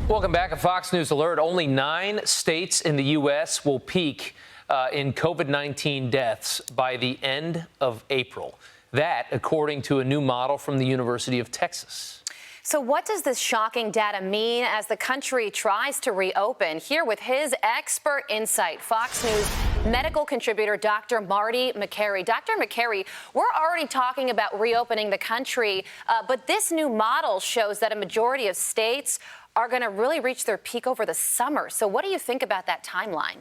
Welcome back. A Fox News alert. Only 9 states in the U.S. will peak in COVID-19 deaths by the end of April. That, according to a new model from the University of Texas. So what does this shocking data mean as the country tries to reopen? Here with his expert insight, Fox News medical contributor Dr. Marty Makary. Dr. Makary, we're already talking about reopening the country, but this new model shows that a majority of states are going to really reach their peak over the summer. So what do you think about that timeline?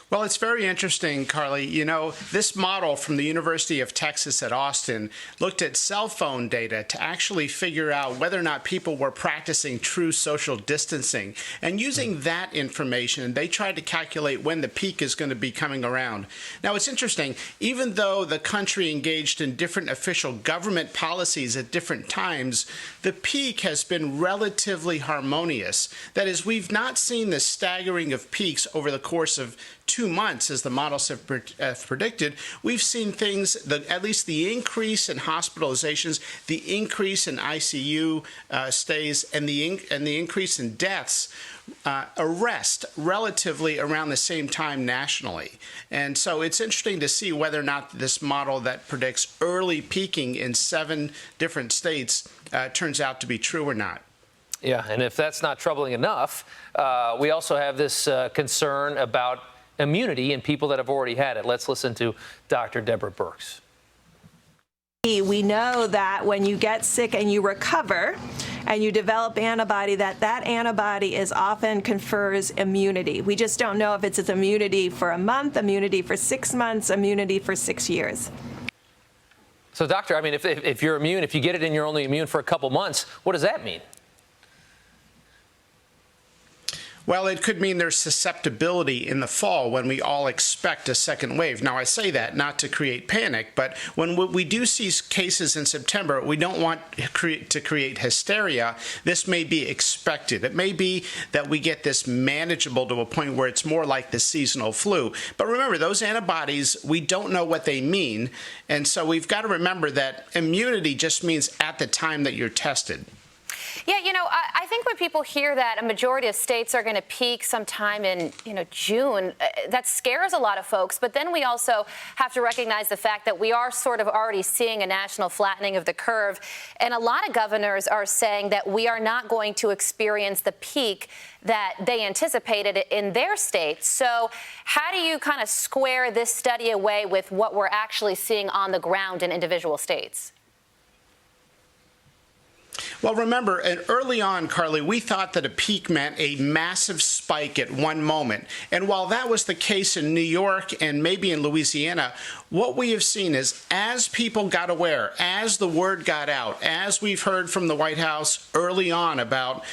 Well, it's very interesting, Carly. You know, this model from the University of Texas at Austin looked at cell phone data to actually figure out whether or not people were practicing true social distancing. And using that information, they tried to calculate when the peak is going to be coming around. Now, it's interesting. Even though the country engaged in different official government policies at different times, the peak has been relatively harmonious. That is, we've not seen the staggering of peaks over the course of 2 months, as the models have predicted. We've seen things, at least the increase in hospitalizations, the increase in ICU stays, and the increase in deaths arrest relatively around the same time nationally. And so it's interesting to see whether or not this model that predicts early peaking in 7 different states turns out to be true or not. Yeah, and if that's not troubling enough, we also have this concern about immunity in people that have already had it. Let's listen to Dr. Deborah Birx. We know that when you get sick and you recover and you develop antibody, that antibody is often confers immunity. We just don't know if it's immunity for a month, immunity for 6 months, immunity for 6 years. So, doctor, I mean, if you're immune, if you get it and you're only immune for a couple months, what does that mean? Well, it could mean there's susceptibility in the fall when we all expect a second wave. Now, I say that not to create panic, but when we do see cases in September, we don't want to create hysteria. This may be expected. It may be that we get this manageable to a point where it's more like the seasonal flu. But remember, those antibodies, we don't know what they mean. And so we've got to remember that immunity just means at the time that you're tested. Yeah, you know, I think when people hear that a majority of states are going to peak sometime in, June, that scares a lot of folks. But then we also have to recognize the fact that we are sort of already seeing a national flattening of the curve. And a lot of governors are saying that we are not going to experience the peak that they anticipated in their states. So how do you kind of square this study away with what we're actually seeing on the ground in individual states? Well, remember, early on, Carly, we thought that a peak meant a massive spike at one moment. And while that was the case in New York and maybe in Louisiana, what we have seen is as people got aware, as the word got out, as we've heard from the White House early on about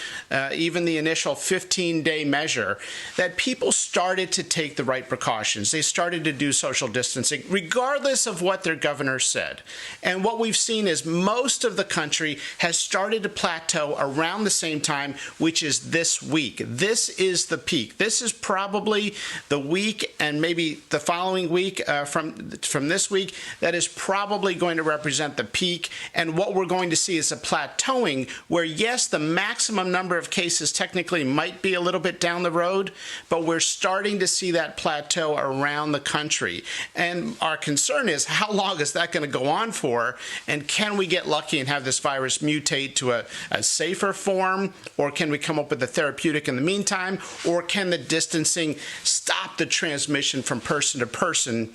even the initial 15-day measure, that people started to take the right precautions. They started to do social distancing, regardless of what their governor said. And what we've seen is most of the country has started to plateau around the same time, which is this week. This is the peak. This is probably the week and maybe the following week from this week that is probably going to represent the peak. And what we're going to see is a plateauing where, yes, the maximum number of cases technically might be a little bit down the road, but we're starting to see that plateau around the country. And our concern is, how long is that going to go on for? And can we get lucky and have this virus mutate to a safer form, or can we come up with a therapeutic in the meantime, or can the distancing stop the transmission from person to person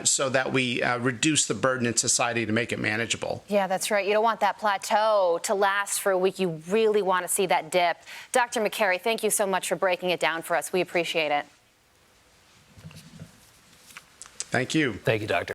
so that we reduce the burden in society to make it manageable? Yeah, that's right. You don't want that plateau to last for a week. You really want to see that dip. Dr. Makary, thank you so much for breaking it down for us. We appreciate it. Thank you. Thank you, Doctor.